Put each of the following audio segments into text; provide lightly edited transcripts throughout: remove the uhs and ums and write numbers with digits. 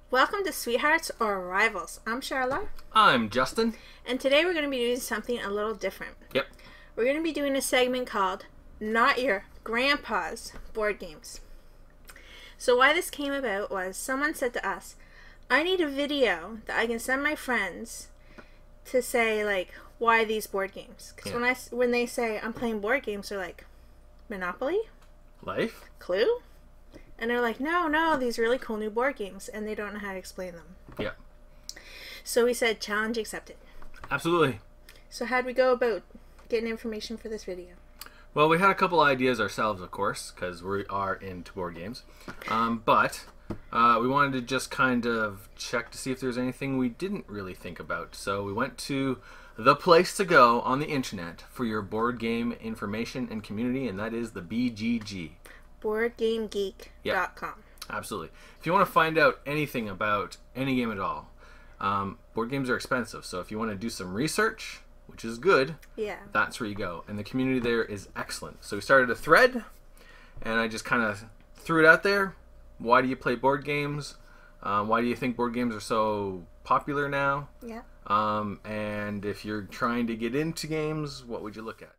Welcome to Sweethearts or Rivals. I'm Charlotte. I'm Justin. And today we're going to be doing something a little different. Yep. We're going to be doing a segment called Not Your Grandpa's Board Games. So why this came about was someone said to us, I need a video that I can send my friends to say, like, why these board games? Because when they say I'm playing board games, they're like, Monopoly? Life? Clue? And they're like, no, these really cool new board games, and they don't know how to explain them. Yeah. So we said, challenge accepted. Absolutely. So how'd we go about getting information for this video? Well, we had a couple ideas ourselves, of course, because we are into board games. But we wanted to just kind of check to see if there's anything we didn't really think about. So we went to the place to go on the internet for your board game information and community, and that is the BGG. BoardGameGeek.com. Yeah, absolutely. If you want to find out anything about any game at all, board games are expensive. So if you want to do some research, which is good, yeah, that's where you go. And the community there is excellent. So we started a thread, and I just kind of threw it out there. Why do you play board games? Why do you think board games are so popular now? Yeah. And if you're trying to get into games, what would you look at?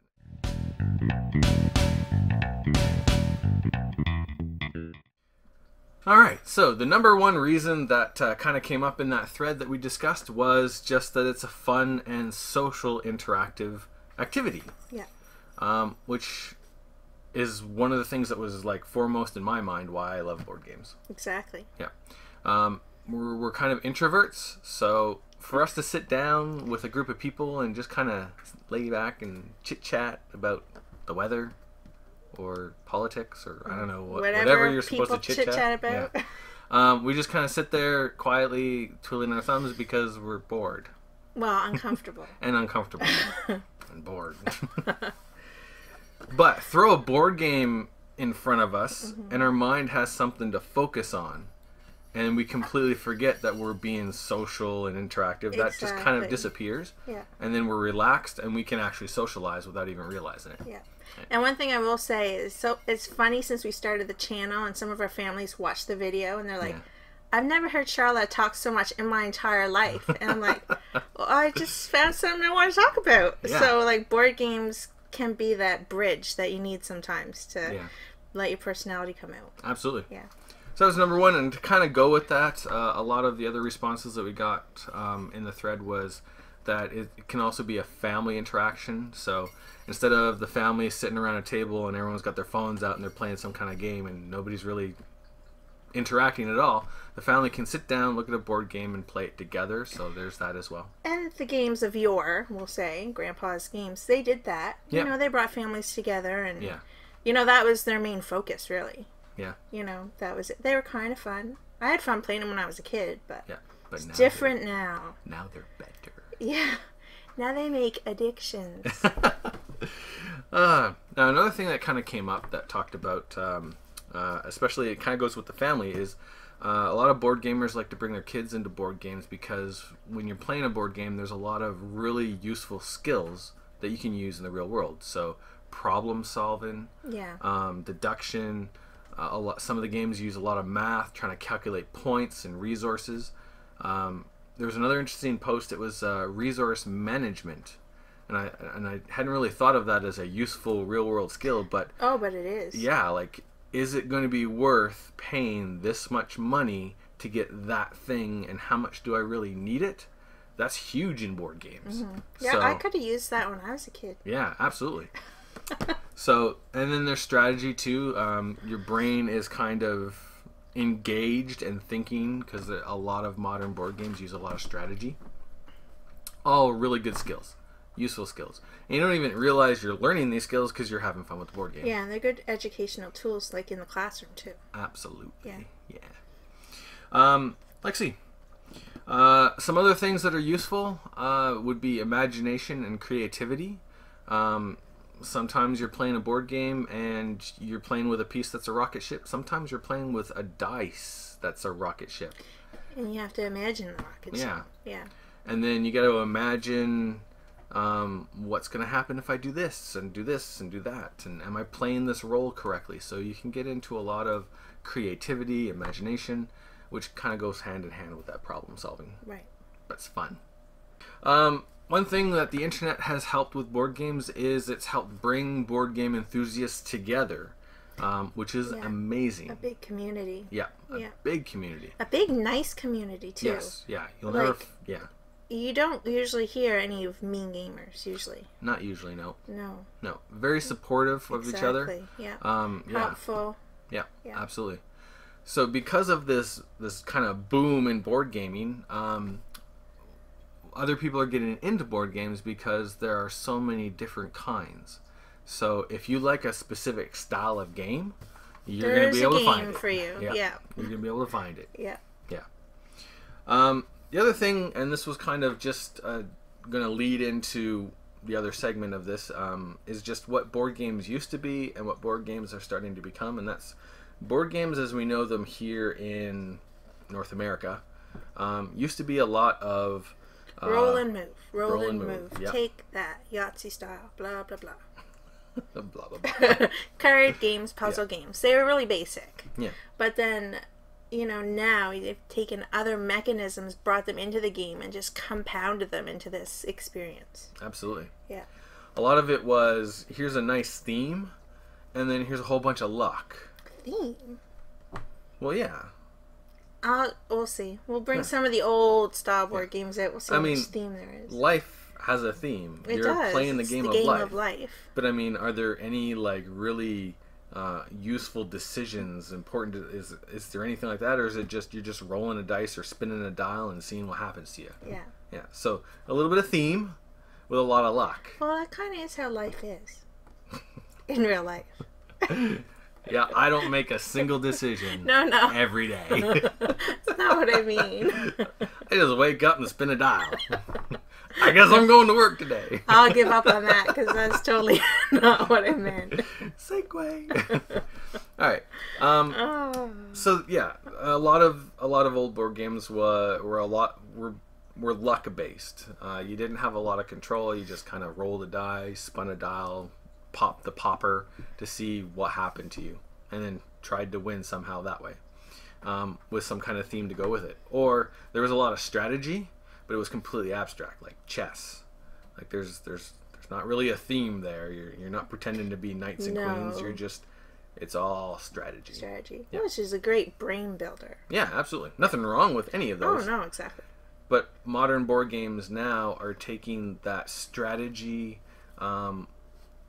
Alright, so the number one reason that kind of came up in that thread that we discussed was just that it's a fun and social interactive activity. Yeah. Which is one of the things that was like foremost in my mind why I love board games. Exactly. Yeah. We're kind of introverts, so for us to sit down with a group of people and just kind of lay back and chit-chat about the weather or politics, or I don't know, whatever you're supposed to chit-chat about. Yeah. We just kind of sit there quietly twiddling our thumbs because we're bored. Well, uncomfortable. And uncomfortable. And bored. But throw a board game in front of us, and our mind has something to focus on, and we completely forget that we're being social and interactive. That just kind of disappears. Yeah. And then we're relaxed, and we can actually socialize without even realizing it. Yeah. And one thing I will say is, so it's funny, since we started the channel and some of our families watch the video and they're like, I've never heard Charlotte talk so much in my entire life. And I'm like, well, I just found something I want to talk about. Yeah. So like board games can be that bridge that you need sometimes to let your personality come out. Absolutely. Yeah. So that was number one, and to kind of go with that, a lot of the other responses that we got in the thread was that it can also be a family interaction. So instead of the family sitting around a table and everyone's got their phones out and they're playing some kind of game and nobody's really interacting at all, the family can sit down, look at a board game, and play it together. So there's that as well. And the games of yore, we'll say, Grandpa's games, they did that. You know, they brought families together, and you know, that was their main focus, really. Yeah. You know, that was it. They were kind of fun. I had fun playing them when I was a kid, but it's now different now. Now they're better. Yeah. Now they make addictions. Now another thing that kind of came up that talked about, especially it kind of goes with the family, is a lot of board gamers like to bring their kids into board games because when you're playing a board game, there's a lot of really useful skills that you can use in the real world. So problem solving, deduction. Some of the games use a lot of math, trying to calculate points and resources. There was another interesting post. It was resource management, and I hadn't really thought of that as a useful real world skill. But but it is. Yeah, like, is it going to be worth paying this much money to get that thing, and how much do I really need it? That's huge in board games. Yeah, so, I could have used that when I was a kid. Yeah, absolutely. So, and then there's strategy too. Your brain is kind of engaged and thinking because a lot of modern board games use a lot of strategy. All really good skills, useful skills. And you don't even realize you're learning these skills because you're having fun with the board game. Yeah, and they're good educational tools, like in the classroom too. Absolutely. Yeah. Let's see. Some other things that are useful would be imagination and creativity. Sometimes you're playing a board game and you're playing with a piece that's a rocket ship. Sometimes you're playing with a dice that's a rocket ship. And you have to imagine the rocket ship. Yeah. Yeah. And then you got to imagine what's going to happen if I do this and do this and do that. And am I playing this role correctly? So you can get into a lot of creativity, imagination, which kind of goes hand in hand with that problem solving. Right. But it's fun. One thing that the internet has helped with board games is it's helped bring board game enthusiasts together, which is amazing. A big community. Yeah, a big community. A big, nice community, too. Yes, yeah. You'll never... You don't usually hear any of mean gamers, usually. Not usually, no. No. No. Very supportive of each other. Exactly, yeah. Helpful. Yeah, absolutely. So because of this kind of boom in board gaming, other people are getting into board games because there are so many different kinds. So if you like a specific style of game, you're going to be able to find it. For you. Yeah. You're going to be able to find it. Yeah. Yeah. The other thing, and this was kind of just going to lead into the other segment of this, is just what board games used to be and what board games are starting to become, and that's board games as we know them here in North America. Used to be a lot of roll and move. Roll and move. Yep. Take that. Yahtzee style. Blah, blah, blah. blah, blah, blah. Card games, puzzle games. They were really basic. Yeah. But then, now they've taken other mechanisms, brought them into the game, and just compounded them into this experience. Absolutely. Yeah. A lot of it was, here's a nice theme, and then here's a whole bunch of luck. Theme? Well, yeah. We'll see. We'll bring some of the old style board games out. We'll see which theme there is. Life has a theme. You're playing the game of life. But I mean, are there any really useful decisions important? Is there anything like that, or is it just you're just rolling a dice or spinning a dial and seeing what happens to you? Yeah. Yeah. So a little bit of theme with a lot of luck. Well, that kind of is how life is in real life. Yeah, I don't make a single decision every day. That's not what I mean. I just wake up and spin a dial. I guess I'm going to work today. I'll give up on that because that's totally not what I meant. Segue. All right. So yeah, a lot of old board games were luck based. You didn't have a lot of control. You just kind of rolled a die, spun a dial, popped the popper to see what happened to you, and then tried to win somehow that way, with some kind of theme to go with it. Or there was a lot of strategy, but it was completely abstract, like chess. Like there's not really a theme there. You're not pretending to be knights and queens. You're just, it's all strategy. Yeah. Which is a great brain builder. Yeah, absolutely. Nothing wrong with any of those. Oh no, exactly. But modern board games now are taking that strategy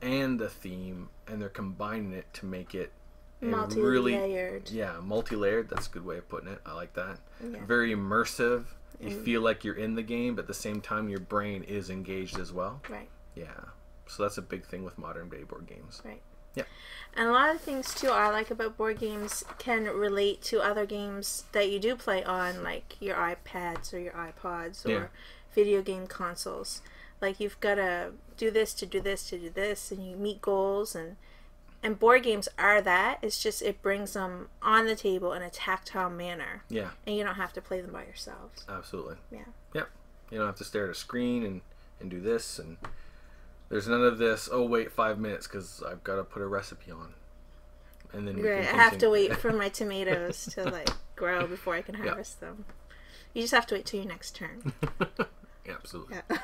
and the theme, and they're combining it to make it multi-layered. Multi-layered. That's a good way of putting it. I like that. Yeah. Very immersive. You feel like you're in the game, but at the same time, your brain is engaged as well. Right. Yeah. So that's a big thing with modern day board games. Right. Yeah. And a lot of things too I like about board games can relate to other games that you do play on, like your iPads or your iPods or video game consoles. Like you've got to do this to do this to do this, and you meet goals, and board games are that. It's just it brings them on the table in a tactile manner. Yeah. And you don't have to play them by yourselves. Absolutely. Yeah. Yep. You don't have to stare at a screen and do this, and there's none of this, oh wait 5 minutes because I've got to put a recipe on. And then I have to wait for my tomatoes to grow before I can harvest them. You just have to wait till your next turn. Yeah, absolutely. Yeah.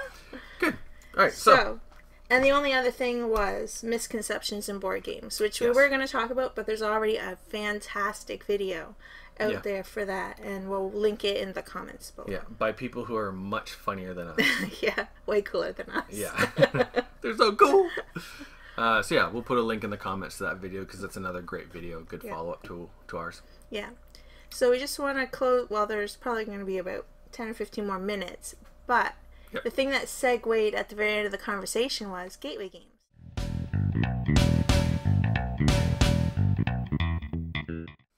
Good. All right. So, and the only other thing was misconceptions in board games, which we were going to talk about, but there's already a fantastic video out there for that, and we'll link it in the comments below. Yeah, by people who are much funnier than us. Yeah, way cooler than us. Yeah. They're so cool. So yeah, we'll put a link in the comments to that video because that's another great video, good follow-up to ours. Yeah. So we just want to close, well, there's probably going to be about 10 or 15 more minutes, but the thing that segued at the very end of the conversation was gateway games.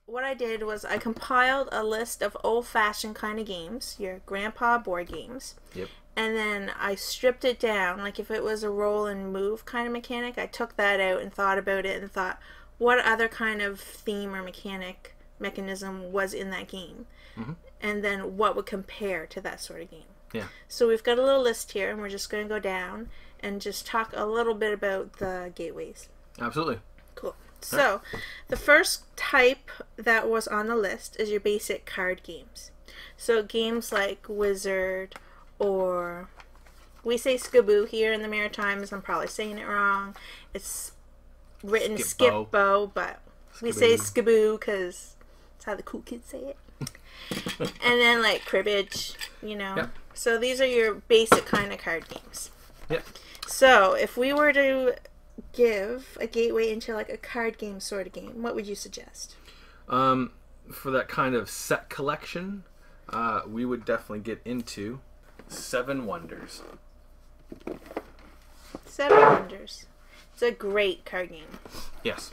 What I did was I compiled a list of old-fashioned kind of games, your grandpa board games. Yep. And then I stripped it down. Like if it was a roll and move kind of mechanic, I took that out and thought about it and thought, what other kind of theme or mechanic mechanism was in that game. Mm-hmm. And then what would compare to that sort of game. Yeah. So we've got a little list here, and we're just going to go down and just talk a little bit about the gateways. Absolutely. Cool. So, the first type that was on the list is your basic card games. So, games like Wizard, or we say Skaboo here in the Maritimes. I'm probably saying it wrong. It's written Skip-Bo, but we say Skaboo because that's how the cool kids say it. And then like cribbage, you know. Yep. So these are your basic kind of card games. Yep. So if we were to give a gateway into like a card game sort of game, what would you suggest? For that kind of set collection, we would definitely get into Seven Wonders. Seven Wonders. It's a great card game. Yes.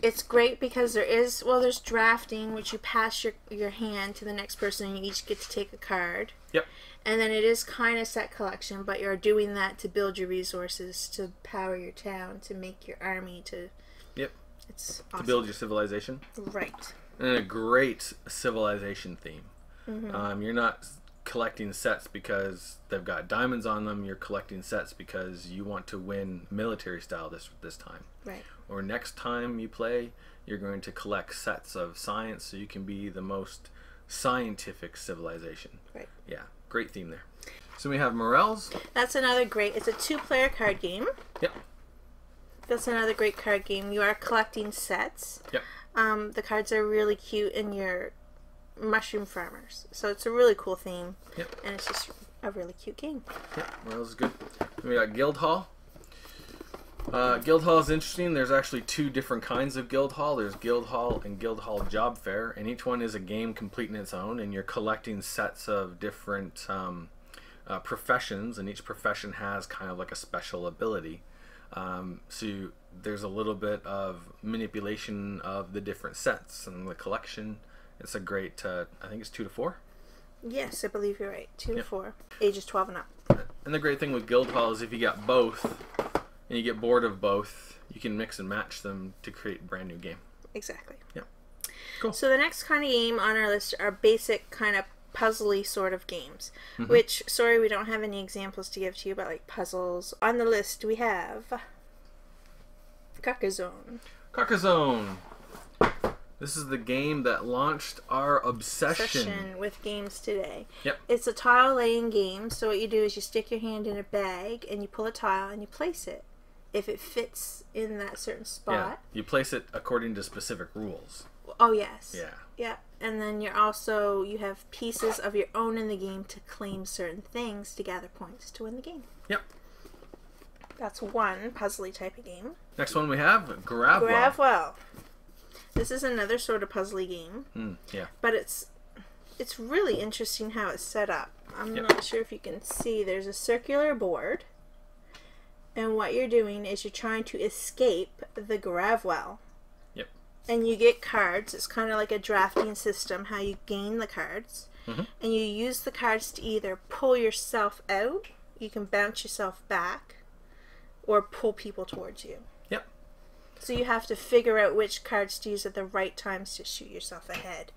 It's great because there's drafting, which you pass your hand to the next person and you each get to take a card. Yep. And then it is kind of set collection, but you're doing that to build your resources, to power your town, to make your army, to... Yep. It's awesome. To build your civilization. Right. And a great civilization theme. Mm-hmm. You're not collecting sets because they've got diamonds on them. You're collecting sets because you want to win military style this time. Right. Or next time you play, you're going to collect sets of science so you can be the most scientific civilization. Right. Yeah, great theme there. So we have Morels. That's another great... It's a 2-player card game. Yep. That's another great card game. You are collecting sets. Yep. The cards are really cute, and you're mushroom farmers. So it's a really cool theme. Yep. And it's just a really cute game. Yep, Morels is good. Then we got Guildhall. Guildhall is interesting. There's actually 2 different kinds of Guildhall. There's Guildhall and Guildhall Job Fair, and each one is a game complete in its own, and you're collecting sets of different professions, and each profession has kind of like a special ability. So there's a little bit of manipulation of the different sets and the collection. It's a great, I think it's 2 to 4. Yes, I believe you're right. 2 to Yep. 4. Ages 12 and up. And the great thing with Guildhall is if you got both, and you get bored of both, you can mix and match them to create a brand new game. Exactly. Yeah. Cool. So the next kind of game on our list are basic kind of puzzly sort of games, Mm-hmm. which, sorry, we don't have any examples to give to you, but like puzzles. On the list we have Carcassonne. Carcassonne. This is the game that launched our obsession With games today. Yep. It's a tile laying game, so what you do is you stick your hand in a bag and you pull a tile and you place it. If it fits in that certain spot. Yeah. You place it according to specific rules. Oh, yes. Yeah. Yeah. And then you have pieces of your own in the game to claim certain things to gather points to win the game. Yep. That's one puzzly type of game. Next one we have Gravwell. Gravwell. This is another sort of puzzly game. Yeah. But it's really interesting how it's set up. I'm Yep. not sure if you can see. There's a circular board. And what you're doing is you're trying to escape the Gravwell. Yep. And you get cards. It's kind of like a drafting system, how you gain the cards. Mm-hmm. And you use the cards to either pull yourself out, you can bounce yourself back, or pull people towards you. Yep. So you have to figure out which cards to use at the right times to shoot yourself ahead.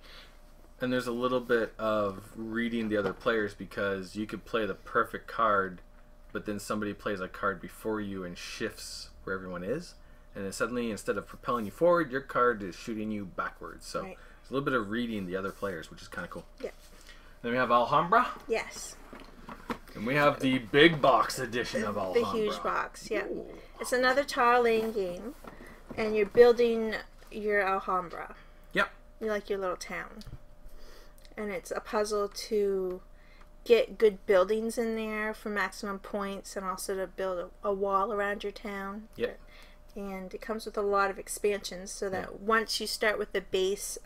And there's a little bit of reading the other players because you could play the perfect card, but then somebody plays a card before you and shifts where everyone is. And then suddenly, instead of propelling you forward, your card is shooting you backwards. So Right. It's a little bit of reading the other players, which is kind of cool. Yeah. Then we have Alhambra. Yes. And we have the big box edition of Alhambra. The huge box, yeah. Ooh. It's another tile laying game, and you're building your Alhambra. Yep. You like your little town. And it's a puzzle to get good buildings in there for maximum points, and also to build a wall around your town. Yep. And it comes with a lot of expansions, so that once you start with the base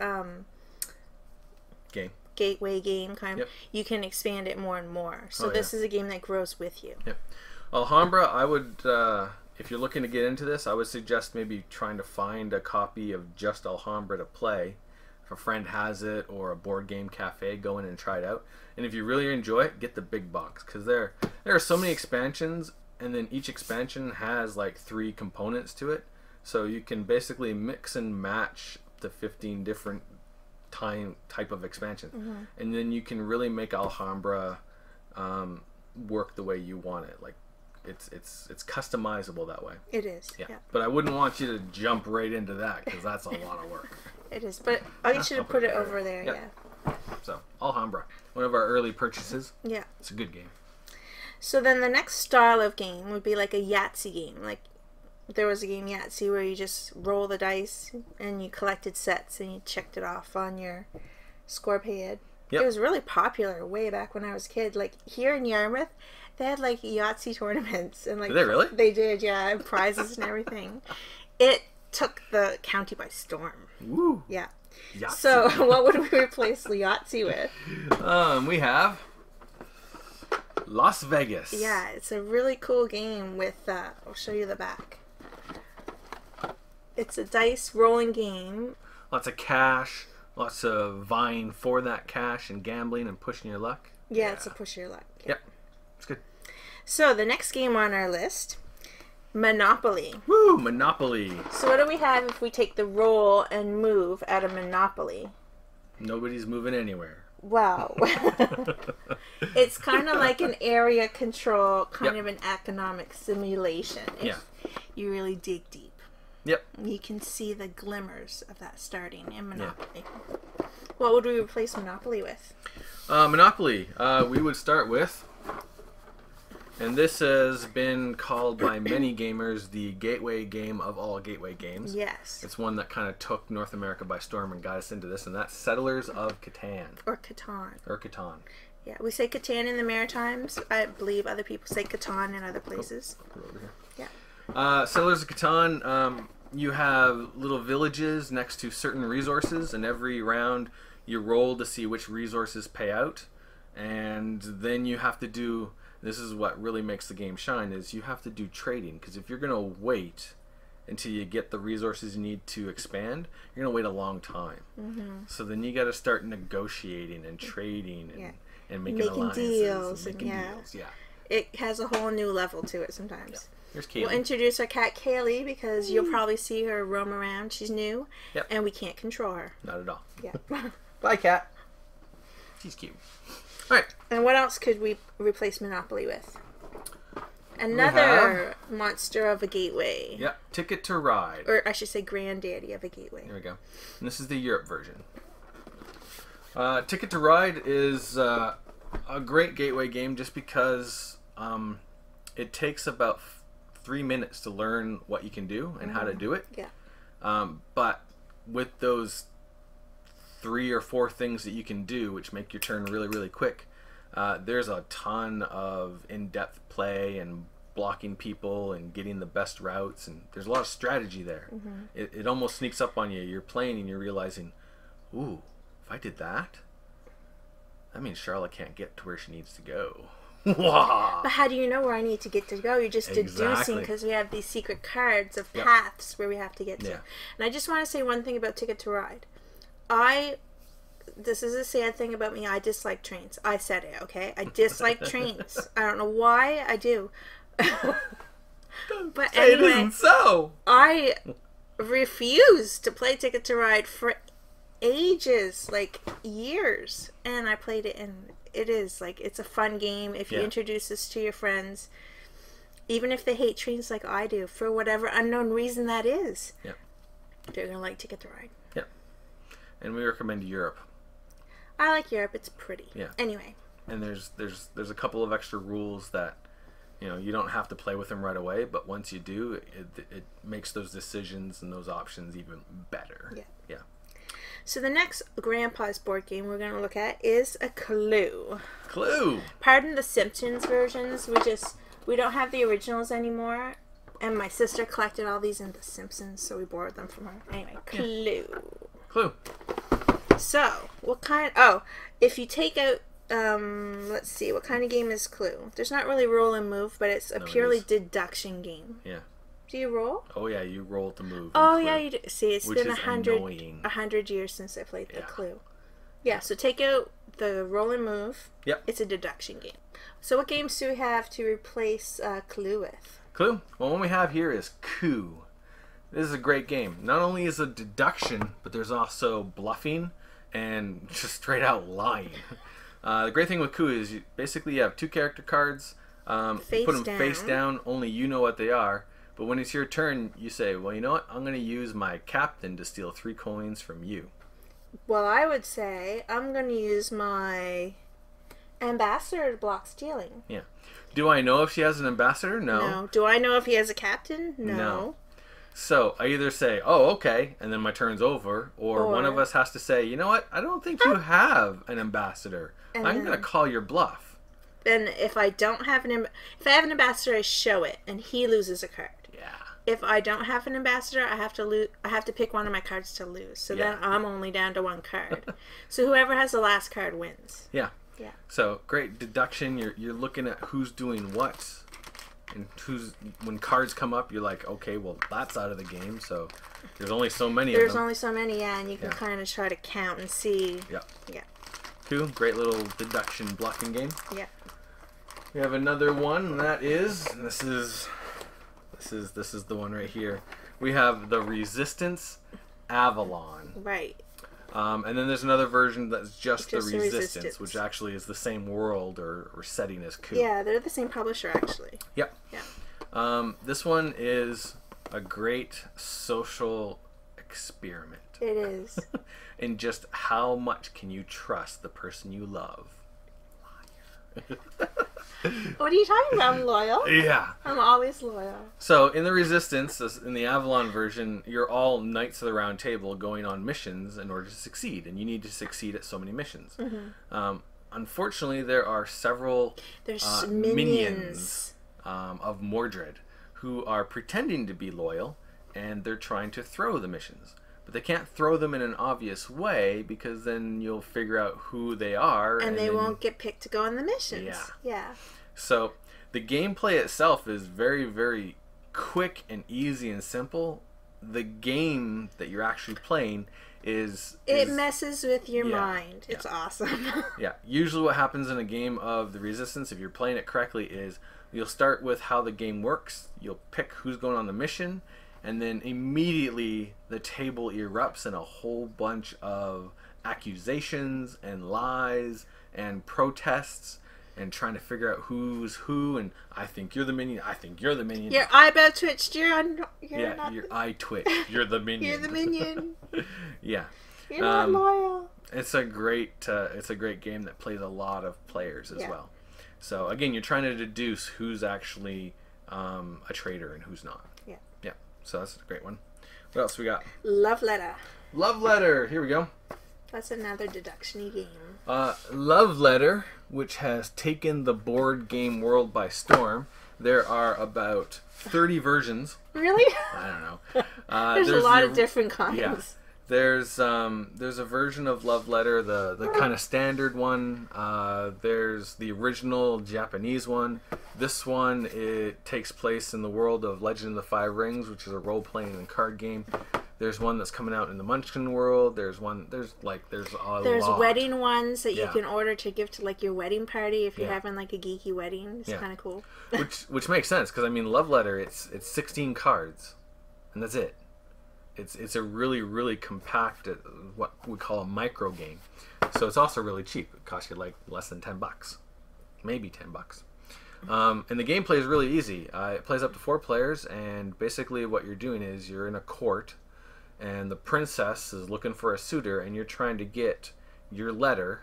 Game. gateway game kind of, Yep. you can expand it more and more. So Oh, this yeah. is a game that grows with you. Yep. Alhambra, I would, if you're looking to get into this, I would suggest maybe trying to find a copy of just Alhambra to play. If a friend has it, or a board game cafe, go in and try it out. And if you really enjoy it, get the big box, because there are so many expansions, and then each expansion has like 3 components to it. So you can basically mix and match up to 15 different type of expansion, and then you can really make Alhambra work the way you want it. Like it's customizable that way. It is. Yeah. Yeah. But I wouldn't want you to jump right into that because that's a lot of work. It is, but I should have put it over there. Yep. Yeah. So Alhambra, one of our early purchases. Yeah. It's a good game. So then the next style of game would be like a Yahtzee game. Like there was a game Yahtzee where you just roll the dice and you collected sets and you checked it off on your score pad. Yep. It was really popular way back when I was a kid. Like here in Yarmouth, they had like Yahtzee tournaments and like Did they really? They did, yeah, and prizes and everything. It took the county by storm. Woo. Yeah. Yahtzee. So what would we replace Yahtzee with? We have Las Vegas. Yeah, it's a really cool game with, I'll show you the back. It's a dice rolling game. Lots of cash, lots of vying for that cash and gambling and pushing your luck. Yeah, it's a push your luck. Yep. It's good. So the next game on our list, Monopoly. Woo, Monopoly. So what do we have if we take the roll and move out of Monopoly? Nobody's moving anywhere. Wow. It's kind of like an area control, kind of an economic simulation. If you really dig deep. Yep. You can see the glimmers of that starting in Monopoly. Yeah. What would we replace Monopoly with? Monopoly, we would start with, and this has been called by many gamers the gateway game of all gateway games. Yes. It's one that kind of took North America by storm and got us into this, and that's Settlers of Catan. Or Catan. Or Catan. Yeah, we say Catan in the Maritimes. I believe other people say Catan in other places. Put it over here. Yeah. Settlers of Catan, you have little villages next to certain resources, and every round you roll to see which resources pay out, and then you have to do, this is what really makes the game shine, is you have to do trading, because if you're going to wait until you get the resources you need to expand, you're going to wait a long time. So then you got to start negotiating and trading and making alliances deals and making and deals. Yeah. It has a whole new level to it sometimes. Yeah. Here's Kaylee. We'll introduce our cat Kaylee because you'll probably see her roam around. She's new, and we can't control her. Not at all. Yeah. Bye, cat. She's cute. All right. And what else could we replace Monopoly with? Another monster of a gateway. Yep. Ticket to Ride. Or I should say granddaddy of a gateway. There we go. And this is the Europe version. Ticket to Ride is a great gateway game just because it takes about 3 minutes to learn what you can do and how to do it. Yeah. But with those 3 or 4 things that you can do, which make your turn really, really quick, there's a ton of in-depth play and blocking people and getting the best routes, and there's a lot of strategy there. It almost sneaks up on you. You're playing and you're realizing, ooh, if I did that, that means Charlotte can't get to where she needs to go. But how do you know where I need to get to go? You're just deducing because we have these secret cards of paths where we have to get to. And I just want to say one thing about Ticket to Ride. This is a sad thing about me. I dislike trains. I said it, okay? I dislike trains. I don't know why. I do. But anyway, it isn't so. I refused to play Ticket to Ride for ages, like years, and I played it, and it is like, it's a fun game if you introduce this to your friends, even if they hate trains like I do for whatever unknown reason that is. They're gonna like Ticket to Ride. And we recommend Europe. I like Europe. It's pretty. Anyway, and there's a couple of extra rules that you don't have to play with them right away, but once you do, it makes those decisions and those options even better. Yeah. So the next Grandpa's board game we're going to look at is a Clue. Clue. Pardon the Simpsons versions. We don't have the originals anymore. And my sister collected all these in The Simpsons, so we borrowed them from her. Anyway, Clue. Clue. So, what kind... Oh, if you take out... let's see, what kind of game is Clue? There's not really roll and move, but it's a purely deduction game. Yeah. Do you roll? Oh, yeah, you roll to move. Oh, yeah, you do. See, it's been 100 years since I played the Clue. Yeah, so take out the roll and move. Yep. It's a deduction game. So what games do we have to replace Clue with? Clue? Well, what we have here is Coup. This is a great game. Not only is it deduction, but there's also bluffing and just straight out lying. The great thing with Coop is you basically have 2 character cards. You put them face down. Only you know what they are. But when it's your turn, you say, well, you know what? I'm going to use my captain to steal 3 coins from you. Well, I would say I'm going to use my ambassador to block stealing. Yeah. Do I know if she has an ambassador? No. No. Do I know if he has a captain? No. So I either say, oh, okay, and then my turn's over, or one of us has to say, you know what? I don't think you have an ambassador. I'm going to call your bluff. And if I don't have if I have an ambassador, I show it, and he loses a card. Yeah. If I don't have an ambassador, I have to pick one of my cards to lose. So then I'm only down to 1 card. So whoever has the last card wins. Yeah. Yeah. So great deduction. You're looking at who's doing what, and when cards come up, you're like, okay, well that's out of the game. So there's only so many. There's only so many, and you can kind of try to count and see. Yeah. Yeah. Cool. Great little deduction blocking game. Yeah. We have another one, and that is this is the one right here. We have the Resistance Avalon. Right. And then there's another version that's just the the Resistance, which actually is the same world or setting as Coop. Yeah, they're the same publisher, actually. Yep. Yeah. This one is a great social experiment. It is. And just how much can you trust the person you love? What are you talking about? I'm loyal. Yeah. I'm always loyal. So in the Resistance, in the Avalon version, you're all Knights of the Round Table going on missions in order to succeed, and you need to succeed at so many missions. Mm-hmm. Unfortunately, there are several minions of Mordred who are pretending to be loyal, and they're trying to throw the missions. But they can't throw them in an obvious way, because then you'll figure out who they are. And they won't get picked to go on the missions. Yeah. Yeah. So the gameplay itself is very, very quick and easy and simple. The game that you're actually playing it messes with your mind. It's awesome. Yeah. Usually what happens in a game of the Resistance, if you're playing it correctly, is you'll start with how the game works. You'll pick who's going on the mission. And then immediately the table erupts in a whole bunch of accusations and lies and protests and trying to figure out who's who. And I think you're the minion. I think you're the minion. Your eyebrow twitched. You're your eye twitched. You're the minion. You're the minion. Yeah. You're not loyal. It's a great game that plays a lot of players as well. So again, you're trying to deduce who's actually a traitor and who's not. So that's a great one. What else we got? Love Letter. Love Letter. Here we go. That's another deduction-y game. Love Letter, which has taken the board game world by storm. There are about 30 versions. Really? I don't know. There's a lot of different kinds. Yeah. There's a version of Love Letter, the kind of standard one. There's the original Japanese one. This one, it takes place in the world of Legend of the Five Rings, which is a role-playing and card game. There's one that's coming out in the Munchkin world. There's a lot. Wedding ones that you can order to give to like your wedding party if you're having like a geeky wedding. It's kind of cool. which makes sense, because I mean, Love Letter, it's 16 cards, and that's it. It's a really, really compact, what we call a micro game. So it's also really cheap. It costs you like less than $10, maybe $10. And the gameplay is really easy. It plays up to 4 players, and basically what you're doing is you're in a court, and the princess is looking for a suitor, and you're trying to get your letter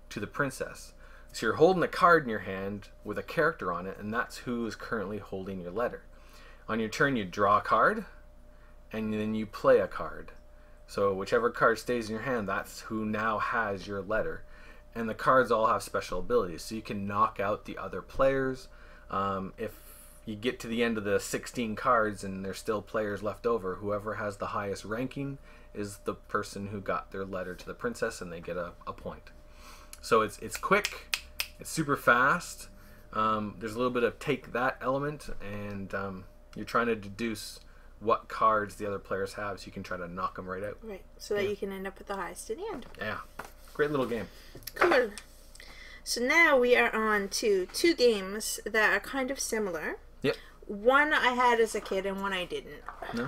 to the princess. So you're holding a card in your hand with a character on it, and that's who is currently holding your letter. On your turn, you draw a card, and then you play a card. So whichever card stays in your hand, that's who now has your letter. And the cards all have special abilities, so you can knock out the other players. If you get to the end of the 16 cards and there's still players left over, whoever has the highest ranking is the person who got their letter to the princess, and they get a point. So it's quick, it's super fast. There's a little bit of take that element, and you're trying to deduce what cards the other players have, so you can try to knock them right out. Right, so that you can end up with the highest in the end. Yeah, great little game. Cool. So now we are on to 2 games that are kind of similar. Yep. One I had as a kid and one I didn't. No?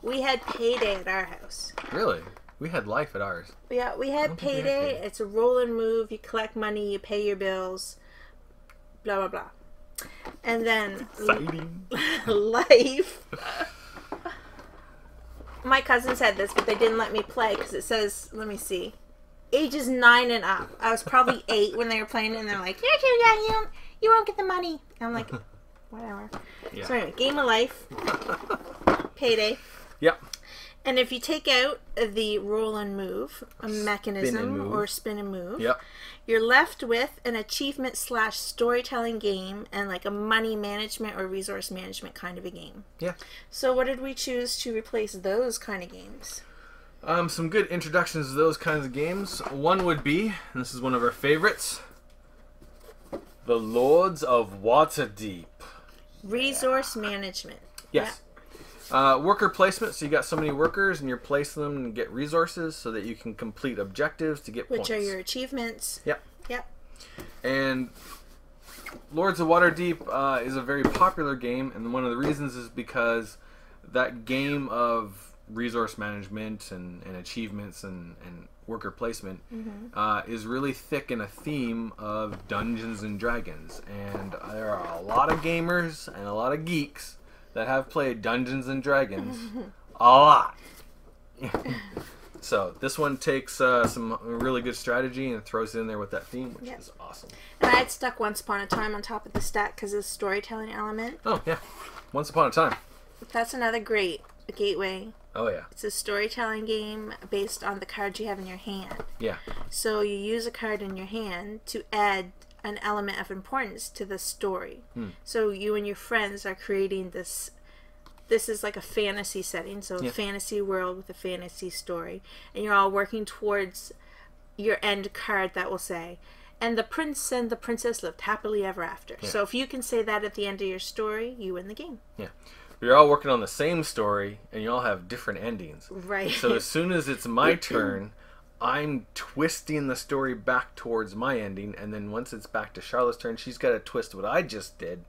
We had Payday at our house. Really? We had life at ours. Yeah, we had Payday. It's a roll and move. You collect money. You pay your bills. Blah, blah, blah. And then life. My cousins had this, but they didn't let me play because it says, let me see, ages 9 and up. I was probably 8 when they were playing it, and they're like, you're too young, you won't get the money. And I'm like, whatever. Yeah. So anyway, Game of Life, Payday. Yep. And if you take out the roll and move mechanism or spin and move, yep, you're left with an achievement / storytelling game and like a money management or resource management kind of a game. Yeah. So what did we choose to replace those kind of games? Some good introductions to those kinds of games. One would be, and this is one of our favorites, The Lords of Waterdeep. Resource management. Yes. Yeah. Worker placement, so you got so many workers and you're placing them to get resources so that you can complete objectives to get points. Which are your achievements. Yep. Yep. And Lords of Waterdeep is a very popular game, and one of the reasons is because that game of resource management and achievements and worker placement is really thick in a theme of Dungeons and Dragons. And there are a lot of gamers and a lot of geeks that have played Dungeons and Dragons a lot. So this one takes some really good strategy and throws it in there with that theme, which is awesome. And I had stuck Once Upon a Time on top of the stack because of the storytelling element. Oh, yeah. Once Upon a Time. That's another great gateway. Oh, yeah. It's a storytelling game based on the cards you have in your hand. Yeah. So you use a card in your hand to add an element of importance to the story. So you and your friends are creating this is like a fantasy setting, so a fantasy world with a fantasy story, and you're all working towards your end card that will say, and the prince and the princess lived happily ever after. So if you can say that at the end of your story, you win the game. Yeah. You're all working on the same story and you all have different endings. Right. So as soon as it's my turn, I'm twisting the story back towards my ending, and then once it's back to Charlotte's turn, she's got to twist what I just did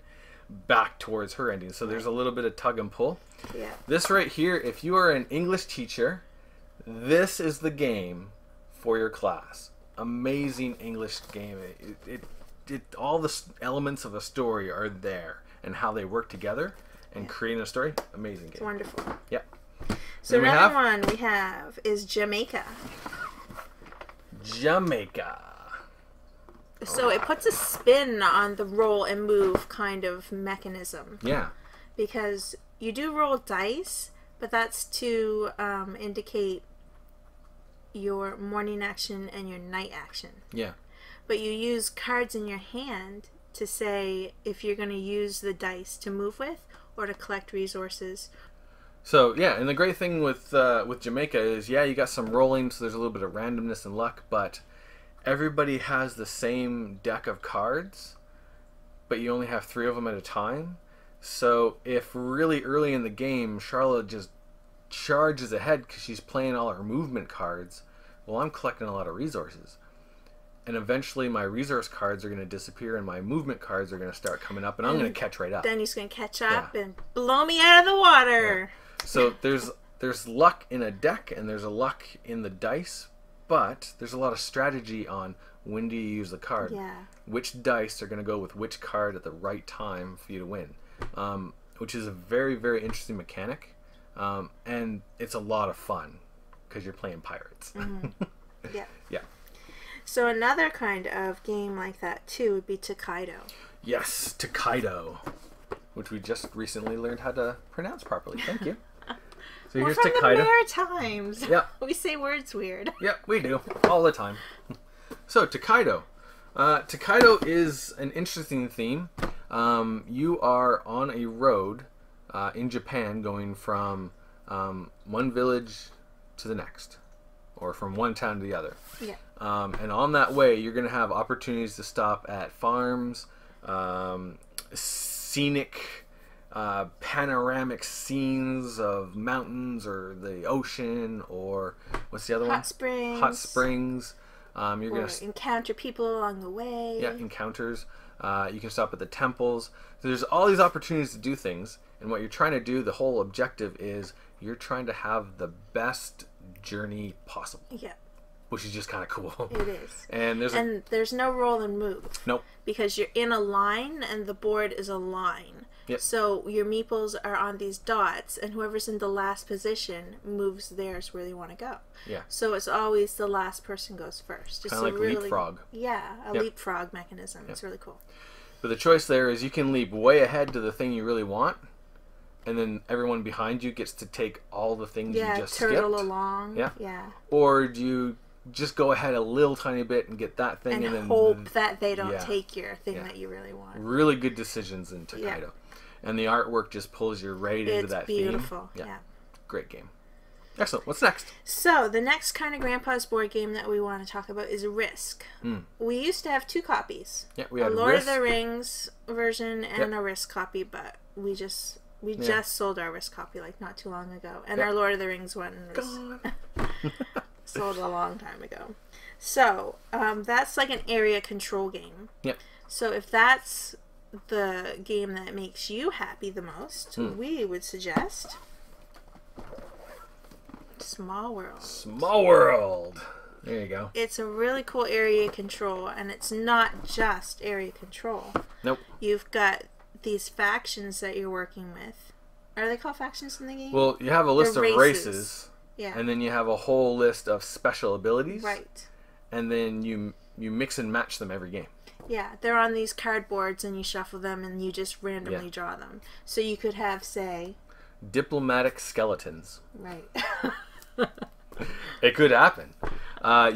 back towards her ending. So there's a little bit of tug and pull. Yeah. This right here, if you are an English teacher, this is the game for your class. Amazing English game. All the elements of a story are there, and how they work together and creating a story. Amazing game. It's wonderful. Yeah. So another one we have is Jamaica. Jamaica. So it puts a spin on the roll and move kind of mechanism. Yeah. Because you do roll dice, but that's to indicate your morning action and your night action. Yeah. But you use cards in your hand to say if you're going to use the dice to move with or to collect resources. So yeah, and the great thing with Jamaica is, yeah, you got some rolling, so there's a little bit of randomness and luck, but everybody has the same deck of cards, but you only have 3 of them at a time. So if really early in the game Charlotte just charges ahead because she's playing all her movement cards, well, I'm collecting a lot of resources. And eventually my resource cards are going to disappear and my movement cards are going to start coming up, and I'm going to catch right up. Then he's going to catch up and blow me out of the water. Yeah. So there's luck in a deck and there's a luck in the dice, but there's a lot of strategy on when do you use the card. Yeah. Which dice are going to go with which card at the right time for you to win, which is a very, very interesting mechanic, and it's a lot of fun because you're playing pirates. Yeah. Yeah. So another kind of game like that too would be Tokaido. Yes, Tokaido, which we just recently learned how to pronounce properly. Thank you. So we're from the Maritimes. Yeah. We say words weird. Yep, we do. All the time. So, Tokaido. Tokaido is an interesting theme. You are on a road in Japan going from one village to the next, or from one town to the other. Yeah. And on that way, you're going to have opportunities to stop at farms, scenic panoramic scenes of mountains or the ocean, or what's the other one? Hot springs. Hot springs. You're going to encounter people along the way. Yeah, encounters. You can stop at the temples. So there's all these opportunities to do things, and what you're trying to do, the whole objective is you're trying to have the best journey possible. Yeah. Which is just kind of cool. It is. And there's no roll and move. Nope. Because you're in a line and the board is a line. Yep. So your meeples are on these dots, and whoever's in the last position moves theirs where they want to go. Yeah. So it's always the last person goes first. Just kind of like really, leapfrog. Yeah, a leapfrog mechanism. It's really cool. But the choice there is you can leap way ahead to the thing you really want, and then everyone behind you gets to take all the things you just turtle skipped. along. Yeah. Yeah. Or do you just go ahead a little tiny bit and get that thing, and then hope that they don't take your thing that you really want. Really good decisions in Tokaido. Yeah. And the artwork just pulls you right into that theme. It's beautiful. Yeah. Great game. Excellent. What's next? So, the next kind of Grandpa's board game that we want to talk about is Risk. We used to have 2 copies. Yeah, we had a Lord Risk. of the Rings version and a Risk copy, but we just sold our Risk copy like not too long ago. And our Lord of the Rings one was sold a long time ago. So, that's like an area control game. Yep. So, if that's the game that makes you happy the most, we would suggest Small World. Small World. There you go. It's a really cool area control, and it's not just area control. Nope. You've got these factions that you're working with. Are they called factions in the game? Well, you have a list of races. Yeah. And then you have a whole list of special abilities. Right. And then you mix and match them every game. Yeah, they're on these cardboards, and you shuffle them, and you just randomly draw them. So you could have, say... Diplomatic skeletons. Right. It could happen.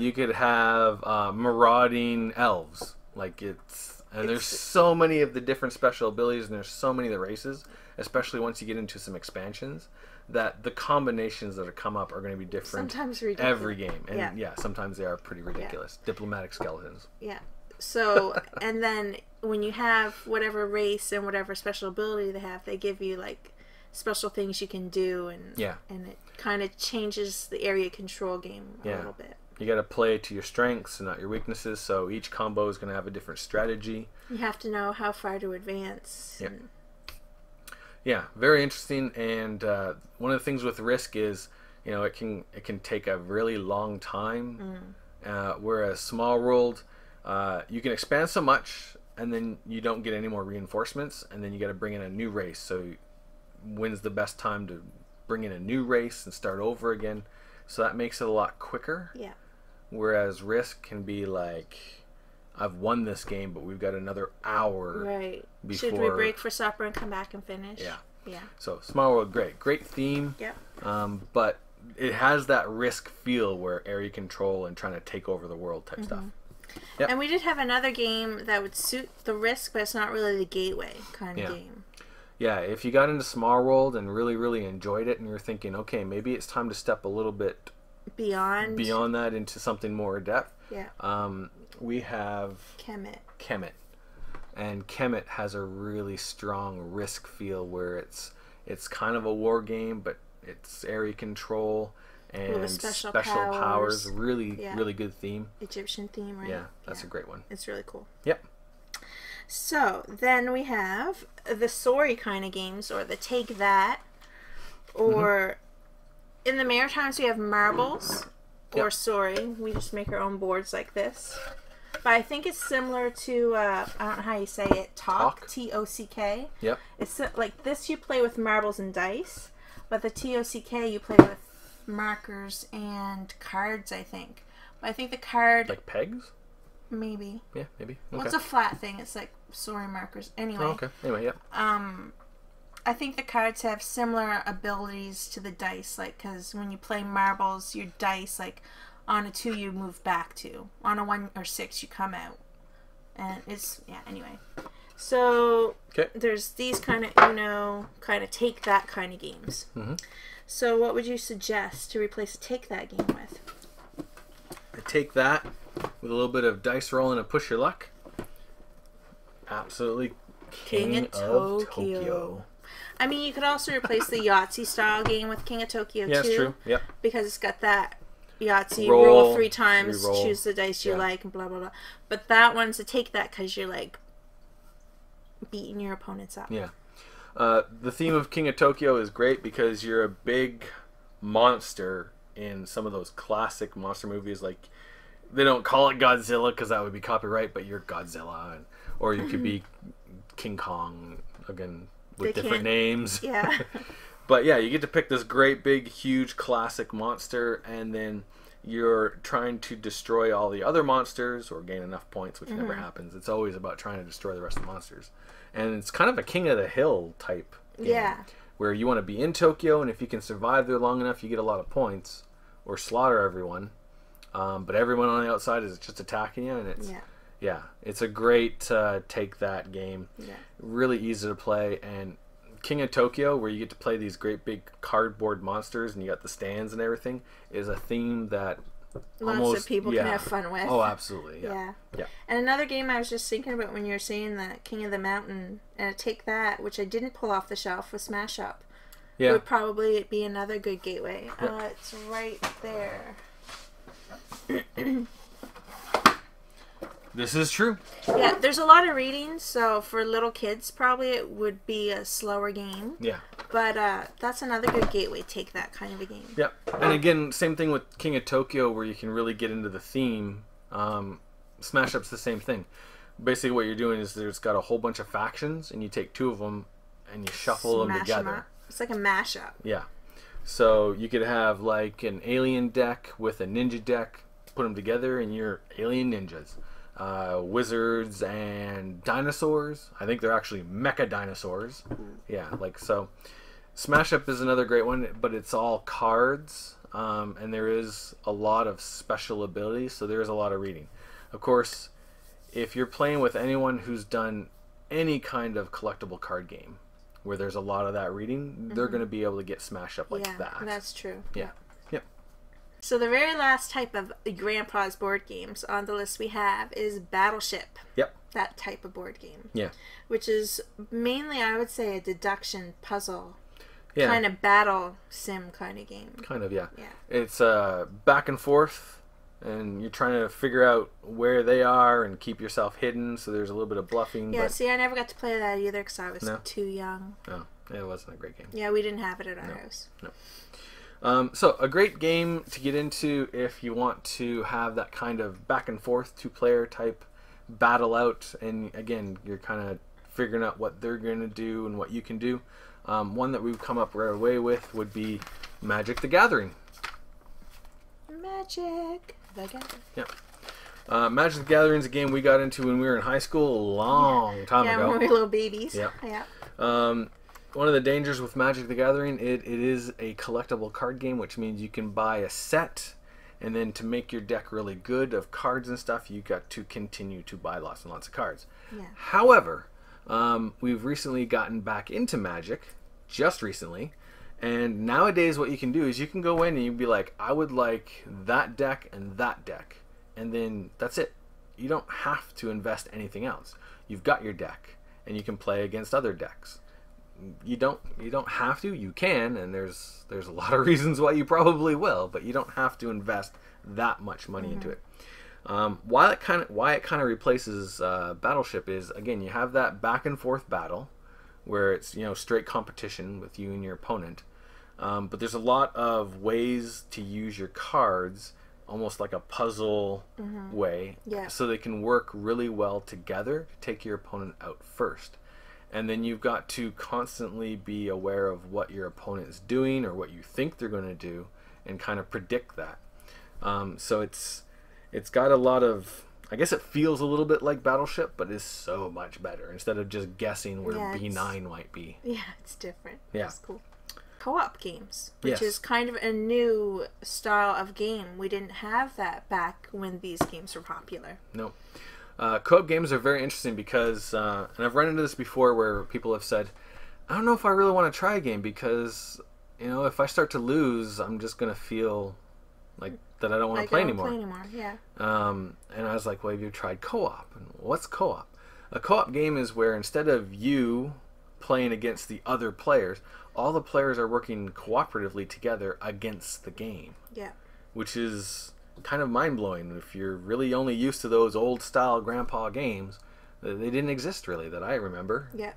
You could have marauding elves. There's so many of the different special abilities, and there's so many of the races, especially once you get into some expansions, that the combinations that come up are going to be different. Sometimes ridiculous. Every game. And sometimes they are pretty ridiculous. Yeah. Diplomatic skeletons. Yeah. So, and then when you have whatever race and whatever special ability they have, they give you like special things you can do, and it kind of changes the area control game a little bit. You got to play to your strengths and not your weaknesses, so each combo is going to have a different strategy. You have to know how far to advance. Yeah. Yeah, very interesting. And one of the things with Risk is, it can take a really long time. Whereas Small World, you can expand so much, and then you don't get any more reinforcements, and then you got to bring in a new race. So when's the best time to bring in a new race and start over again? So that makes it a lot quicker. Yeah. Whereas Risk can be like, I've won this game, but we've got another hour. Right. Before... Should we break for supper and come back and finish? Yeah. Yeah. So Small World, great theme. Yeah. But it has that Risk feel where area control and trying to take over the world type stuff. Yep. And we did have another game that would suit the Risk, but it's not really the gateway kind of game. Yeah, if you got into Small World and really, really enjoyed it, and you're thinking, okay, maybe it's time to step a little bit beyond that into something more depth. Yeah. We have Kemet. And Kemet has a really strong Risk feel where it's kind of a war game, but it's area control and special powers. Really good theme. Egyptian theme, right? Yeah, that's a great one. It's really cool. Yep. So then we have the Saury kind of games, or the Take That, or in the Maritimes we have Marbles, or Saury. We just make our own boards like this. But I think it's similar to, I don't know how you say it, Tock, T-O-C-K. Yep. It's like this you play with marbles and dice, but the T-O-C-K you play with markers and cards, I think. But I think the card... Like pegs? Maybe. Yeah, maybe. Okay. Well, it's a flat thing. It's like Saury markers. Anyway. Oh, okay. Anyway, yep. I think the cards have similar abilities to the dice, like, because when you play marbles, your dice, like, on a 2 you move back to. On a 1 or 6 you come out. And it's, anyway. So, there's these kind of kind of Take That kind of games. So, what would you suggest to replace a Take That game with? I Take That with a little bit of dice rolling and push your luck. Absolutely King of Tokyo. I mean, you could also replace the Yahtzee style game with King of Tokyo too. Yeah, that's true. Yep. Because it's got that Yahtzee roll 3 times, choose the dice you like, and blah blah blah. But that one's a Take That because you're like beating your opponents up. Yeah. The theme of King of Tokyo is great because you're a big monster in some of those classic monster movies. Like, they don't call it Godzilla because that would be copyright, but you're Godzilla, or you could be King Kong, again, with different names. Yeah. But yeah, you get to pick this great big huge classic monster, and then you're trying to destroy all the other monsters or gain enough points, which never happens. It's always about trying to destroy the rest of the monsters. And it's kind of a King of the Hill type game, where you want to be in Tokyo, and if you can survive there long enough, you get a lot of points, or slaughter everyone. But everyone on the outside is just attacking you, and it's it's a great take that game. Yeah. Really easy to play, and King of Tokyo, where you get to play these great big cardboard monsters, and you got the stands and everything, is a theme that lots of people can have fun with. Oh, absolutely. Yeah. And another game I was just thinking about when you were saying the King of the Mountain, and Take That, which I didn't pull off the shelf, was Smash Up. Yeah. Would probably be another good gateway. It's right there. This is true. Yeah, there's a lot of reading, so for little kids, probably it would be a slower game. Yeah. But that's another good gateway. Take That kind of a game. Yeah. And again, same thing with King of Tokyo, where you can really get into the theme. Smash Up's the same thing. Basically, what you're doing is there's got a whole bunch of factions, and you take two of them, and you shuffle them together. It's like a mashup. Yeah. So you could have like an alien deck with a ninja deck, put them together, and you're alien ninjas. Wizards and dinosaurs. I think they're actually mecha dinosaurs. Yeah, like so. Smash Up is another great one, but it's all cards, and there is a lot of special abilities, so there is a lot of reading. Of course, if you're playing with anyone who's done any kind of collectible card game where there's a lot of that reading, they're going to be able to get Smash Up like that. Yeah, that's true. Yeah. Yep. So the very last type of Grandpa's board games on the list we have is Battleship. Yep. That type of board game. Yeah. Which is mainly, I would say, a deduction puzzle kind of battle sim kind of game. Kind of, yeah. It's back and forth, and you're trying to figure out where they are and keep yourself hidden, so there's a little bit of bluffing. Yeah, see, I never got to play that either because I was too young. No, it wasn't a great game. Yeah, we didn't have it at our house. No. So a great game to get into if you want to have that kind of back and forth two-player type battle out, and again you're kind of figuring out what they're going to do and what you can do. One that we've come up right away with would be Magic the Gathering. Magic the Gathering. Yeah. Magic the Gathering is a game we got into when we were in high school a long time ago. Yeah, when we were little babies. Yeah. One of the dangers with Magic the Gathering, it is a collectible card game, which means you can buy a set, and then to make your deck really good of cards and stuff, you got to continue to buy lots and lots of cards. Yeah. However, we've recently gotten back into Magic, just recently, and nowadays what you can do is you can go in and you can be like, I would like that deck, and then that's it. You don't have to invest anything else. You've got your deck, and you can play against other decks. You don't have to. You can, and there's a lot of reasons why you probably will, but you don't have to invest that much money into it. Why it kind of replaces Battleship is, again, you have that back and forth battle where it's straight competition with you and your opponent, but there's a lot of ways to use your cards almost like a puzzle way, so they can work really well together to take your opponent out first. And then you've got to constantly be aware of what your opponent is doing or what you think they're going to do and kind of predict that. So it's got a lot of, I guess it feels a little bit like Battleship, but is so much better instead of just guessing where B9 might be. Yeah, it's different. Yeah. It's cool. Co-op games, which is kind of a new style of game. We didn't have that back when these games were popular. No. Co-op games are very interesting because, and I've run into this before where people have said, I don't know if I really want to try a game because, if I start to lose, I'm just going to feel like that I don't want to play anymore. And I was like, well, have you tried co-op? And what's co-op? A co-op game is where instead of you playing against the other players, all the players are working cooperatively together against the game. Yeah. Which is kind of mind-blowing if you're really only used to those old-style grandpa games. They didn't exist, really, that I remember. Yeah.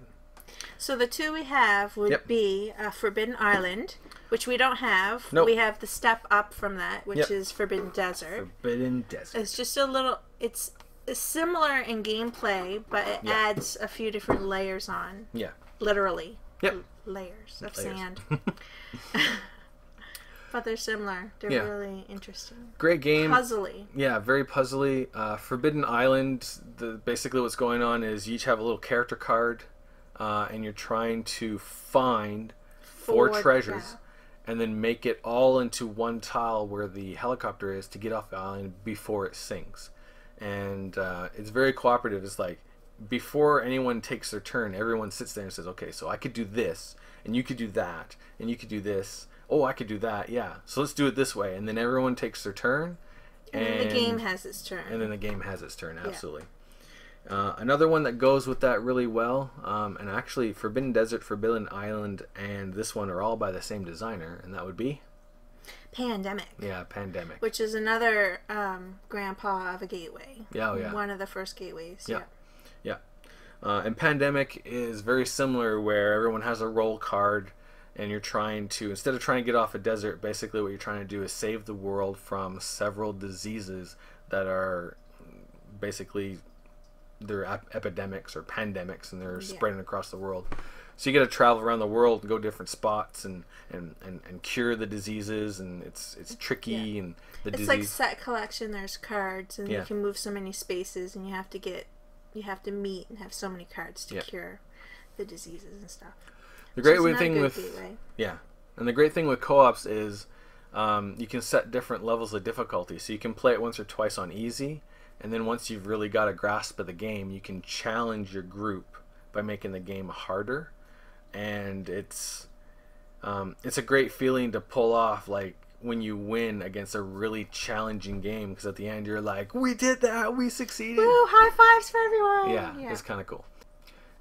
So the two we have would be Forbidden Island, which we don't have. Nope. We have the step up from that, which is Forbidden Desert. Forbidden Desert. It's just a little... It's similar in gameplay, but it adds a few different layers on. Yeah. Literally. Yep. Layers of sand. But they're similar. They're really interesting. Great game. Puzzly. Yeah, very puzzly. Forbidden Island, basically what's going on is you each have a little character card, and you're trying to find four treasures and then make it all into one tile where the helicopter is to get off the island before it sinks. And it's very cooperative. It's like before anyone takes their turn, everyone sits there and says, okay, so I could do this, and you could do that, and you could do this. Oh, I could do that, yeah. So let's do it this way. And then everyone takes their turn. And then the game has its turn. And then the game has its turn, absolutely. Yeah. Another one that goes with that really well, and actually Forbidden Desert, Forbidden Island, and this one are all by the same designer, and that would be? Pandemic. Yeah, Pandemic. Which is another grandpa of a gateway. Yeah, yeah. One of the first gateways. Yeah. Yeah. And Pandemic is very similar where everyone has a roll card, and you're trying to, instead of trying to get off a desert, basically what you're trying to do is save the world from several diseases that are basically, they're epidemics or pandemics, and they're spreading across the world. So you got to travel around the world and go different spots and cure the diseases, and it's tricky and the disease. It's like set collection. There's cards, and you can move so many spaces, and you have to meet and have so many cards to cure the diseases and stuff. The great thing with and the great thing with co-ops is you can set different levels of difficulty. So you can play it once or twice on easy, and then once you've really got a grasp of the game, you can challenge your group by making the game harder. And it's a great feeling to pull off, like when you win against a really challenging game, because at the end you're like, we did that, we succeeded. Woo, high fives for everyone. Yeah, it's kind of cool.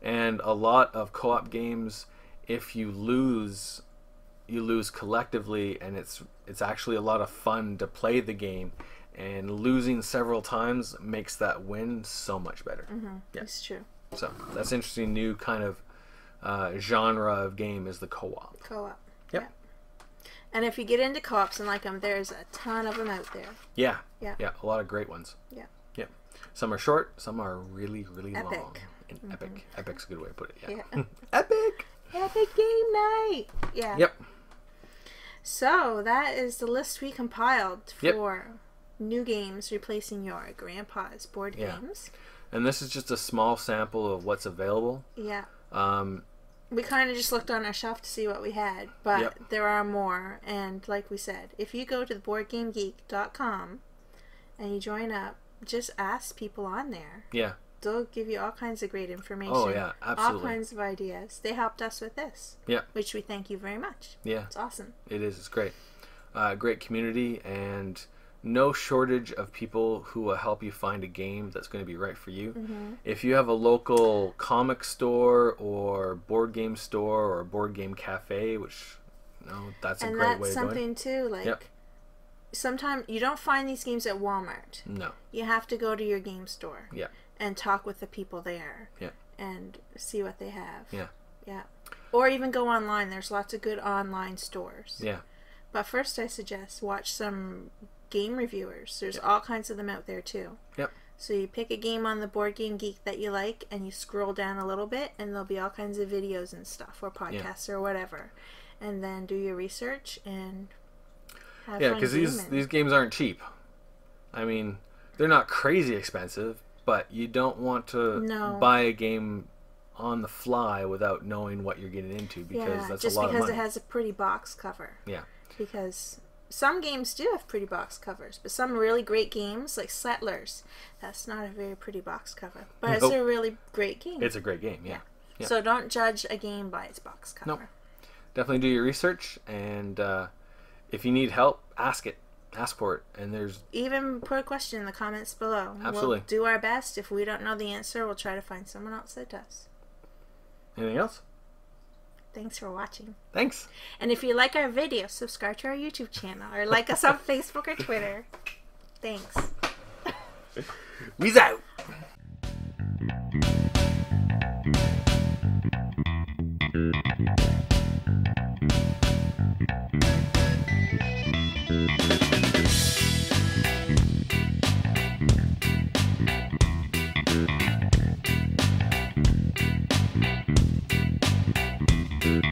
And a lot of co-op games, if you lose, you lose collectively, and it's actually a lot of fun to play the game, and losing several times makes that win so much better. It's true. So that's interesting new kind of genre of game is the co-op. Co-op. Yep. Yeah. And if you get into co-ops and like them, there's a ton of them out there. Yeah. A lot of great ones. Yeah. Some are short, some are really, really epic. long. And epic. Epic's a good way to put it. Yeah. Epic. Epic game night. Yeah. Yep. So that is the list we compiled for new games replacing your grandpa's board games. And this is just a small sample of what's available. Yeah. We kind of just looked on our shelf to see what we had, but there are more. And like we said, if you go to the BoardGameGeek.com and you join up, just ask people on there. Yeah. They'll give you all kinds of great information. Oh, yeah, absolutely. All kinds of ideas. They helped us with this. Yeah. Which we thank you very much. Yeah. It's awesome. It is. It's great. Great community, and no shortage of people who will help you find a game that's going to be right for you. If you have a local comic store or board game store or board game cafe, which, that's a great way of going. And that's something too, like... Sometimes you don't find these games at Walmart. No. You have to go to your game store. Yeah. And talk with the people there. Yeah. And see what they have. Yeah. Yeah. Or even go online. There's lots of good online stores. Yeah. But first I suggest watch some game reviewers. There's all kinds of them out there too. Yep. So you pick a game on the Board Game Geek that you like, and you scroll down a little bit, and there'll be all kinds of videos and stuff, or podcasts or whatever. And then do your research and... because these games aren't cheap. I mean, they're not crazy expensive, but you don't want to buy a game on the fly without knowing what you're getting into, because that's a lot of money. Just because it has a pretty box cover. Yeah. Because some games do have pretty box covers, but some really great games, like Settlers, that's not a very pretty box cover. But it's a really great game. It's a great game, yeah. So don't judge a game by its box cover. Nope. Definitely do your research, and... if you need help, ask for it. And there's... Even put a question in the comments below. Absolutely. We'll do our best. If we don't know the answer, we'll try to find someone else that does. Anything else? Thanks for watching. Thanks. And if you like our video, subscribe to our YouTube channel or like us on Facebook or Twitter. Thanks. We's out. Bye.